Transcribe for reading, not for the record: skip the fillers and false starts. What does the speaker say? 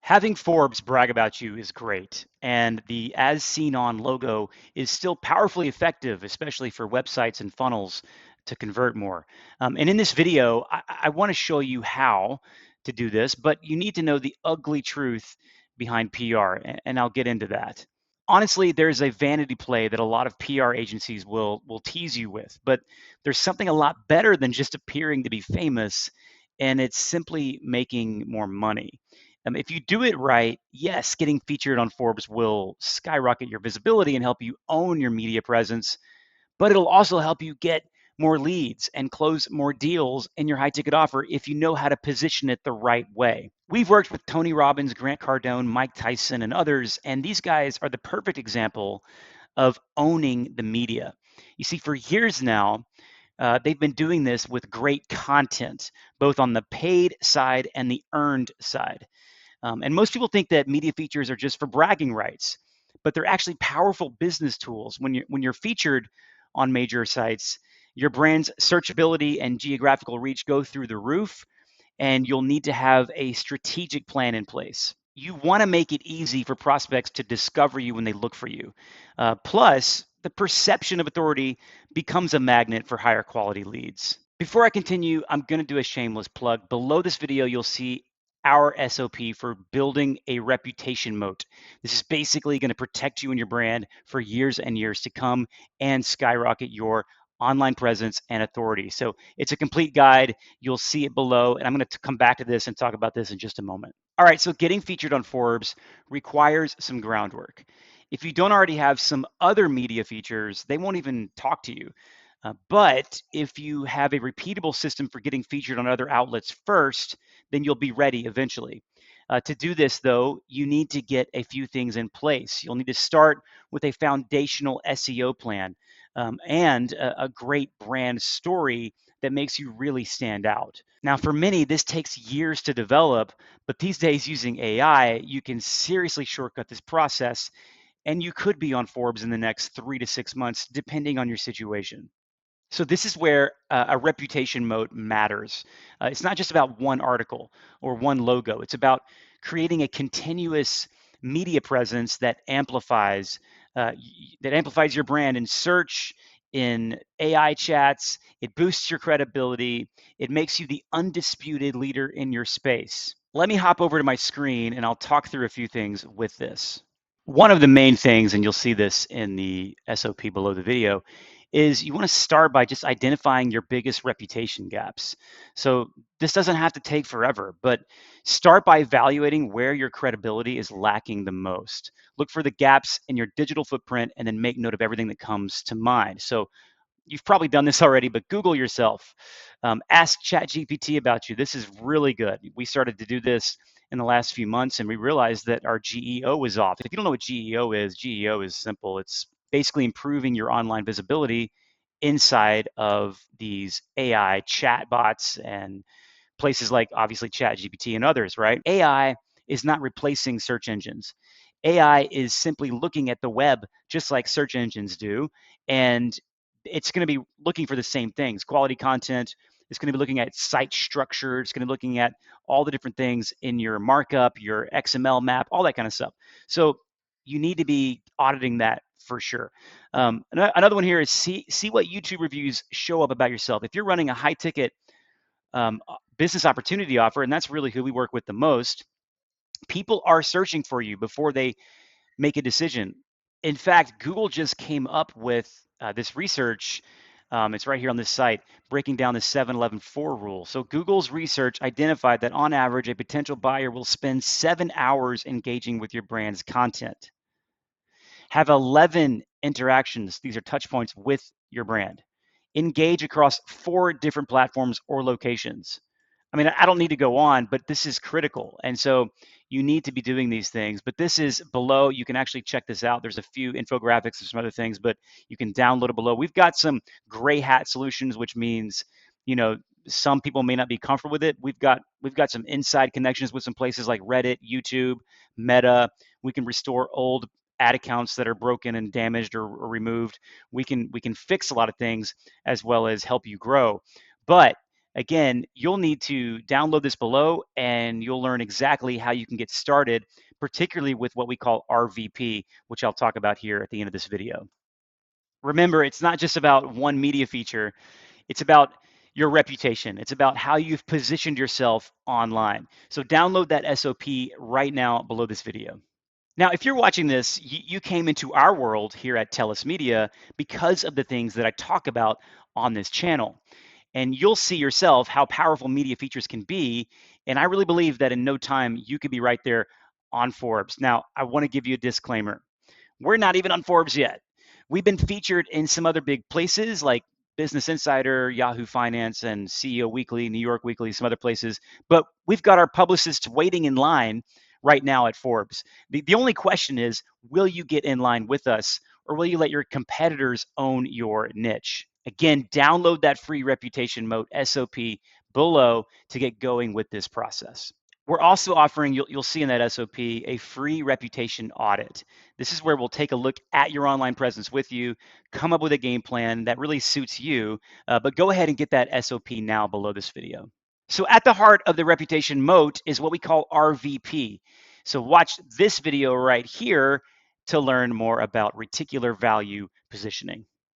Having Forbes brag about you is great, and the As Seen On logo is still powerfully effective, especially for websites and funnels to convert more. And in this video, I want to show you how to do this, but you need to know the ugly truth behind PR, and I'll get into that. Honestly, there's a vanity play that a lot of PR agencies will tease you with, but there's something a lot better than just appearing to be famous, and it's simply making more money. If you do it right, yes, getting featured on Forbes will skyrocket your visibility and help you own your media presence, but it'll also help you get more leads and close more deals in your high ticket offer if you know how to position it the right way. We've worked with Tony Robbins, Grant Cardone, Mike Tyson, and others, and these guys are the perfect example of owning the media. You see, for years now, they've been doing this with great content, both on the paid side and the earned side. And most people think that media features are just for bragging rights, but they're actually powerful business tools. When you're featured on major sites, your brand's searchability and geographical reach go through the roof, and you'll need to have a strategic plan in place. You want to make it easy for prospects to discover you when they look for you. Plus, the perception of authority becomes a magnet for higher quality leads. Before I continue, I'm going to do a shameless plug. Below this video, you'll see our SOP for building a reputation moat. This is basically going to protect you and your brand for years and years to come and skyrocket your online presence and authority. So it's a complete guide. You'll see it below, and I'm going to come back to this and talk about this in just a moment. All right, so getting featured on Forbes requires some groundwork. If you don't already have some other media features, they won't even talk to you. But if you have a repeatable system for getting featured on other outlets first, then you'll be ready eventually. To do this, though, you need to get a few things in place. You'll need to start with a foundational SEO plan and a great brand story that makes you really stand out. Now, for many, this takes years to develop, but these days using AI, you can seriously shortcut this process, and you could be on Forbes in the next 3 to 6 months, depending on your situation. So this is where a reputation moat matters. It's not just about one article or one logo. It's about creating a continuous media presence that amplifies your brand in search, in AI chats. It boosts your credibility. It makes you the undisputed leader in your space. Let me hop over to my screen and I'll talk through a few things with this. One of the main things, and you'll see this in the SOP below the video, is you want to start by just identifying your biggest reputation gaps. So this doesn't have to take forever, but start by evaluating where your credibility is lacking the most. Look for the gaps in your digital footprint and then make note of everything that comes to mind. So you've probably done this already, but Google yourself. Ask ChatGPT about you. This is really good. We started to do this in the last few months, and we realized that our GEO was off. If you don't know what GEO is simple. It's basically improving your online visibility inside of these AI chatbots and places like obviously ChatGPT and others, right? AI is not replacing search engines. AI is simply looking at the web just like search engines do, and it's going to be looking for the same things: quality content. It's going to be looking at site structure. It's going to be looking at all the different things in your markup, your XML map, all that kind of stuff. So you need to be auditing that for sure. Another one here is see what YouTube reviews show up about yourself. If you're running a high ticket business opportunity offer, and that's really who we work with the most, people are searching for you before they make a decision. In fact, Google just came up with this research. It's right here on this site, breaking down the 7-11-4 rule. So Google's research identified that on average, a potential buyer will spend 7 hours engaging with your brand's content, have 11 interactions, these are touch points with your brand, engage across 4 different platforms or locations. I mean, I don't need to go on, but this is critical. And so you need to be doing these things. But this is below. You can actually check this out. There's a few infographics and some other things, but you can download it below. We've got some gray hat solutions, which means, you know, some people may not be comfortable with it. We've got some inside connections with some places like Reddit, YouTube, Meta. We can restore old ad accounts that are broken and damaged or removed. We can fix a lot of things as well as help you grow. But Again, you'll need to download this below and you'll learn exactly how you can get started, particularly with what we call RVP, which I'll talk about here at the end of this video. Remember, it's not just about one media feature, it's about your reputation. It's about how you've positioned yourself online. So download that SOP right now below this video. Now, if you're watching this, you came into our world here at TELUS Media because of the things that I talk about on this channel. And you'll see yourself how powerful media features can be. And I really believe that in no time, you could be right there on Forbes. Now, I want to give you a disclaimer. We're not even on Forbes yet. We've been featured in some other big places like Business Insider, Yahoo Finance, and CEO Weekly, New York Weekly, some other places. But we've got our publicists waiting in line right now at Forbes. The only question is, will you get in line with us, or will you let your competitors own your niche? Again, download that free reputation moat SOP below to get going with this process. We're also offering, you'll see in that SOP, a free reputation audit. This is where we'll take a look at your online presence with you, come up with a game plan that really suits you, but go ahead and get that SOP now below this video. So at the heart of the reputation moat is what we call RVP. So watch this video right here to learn more about reticular value positioning.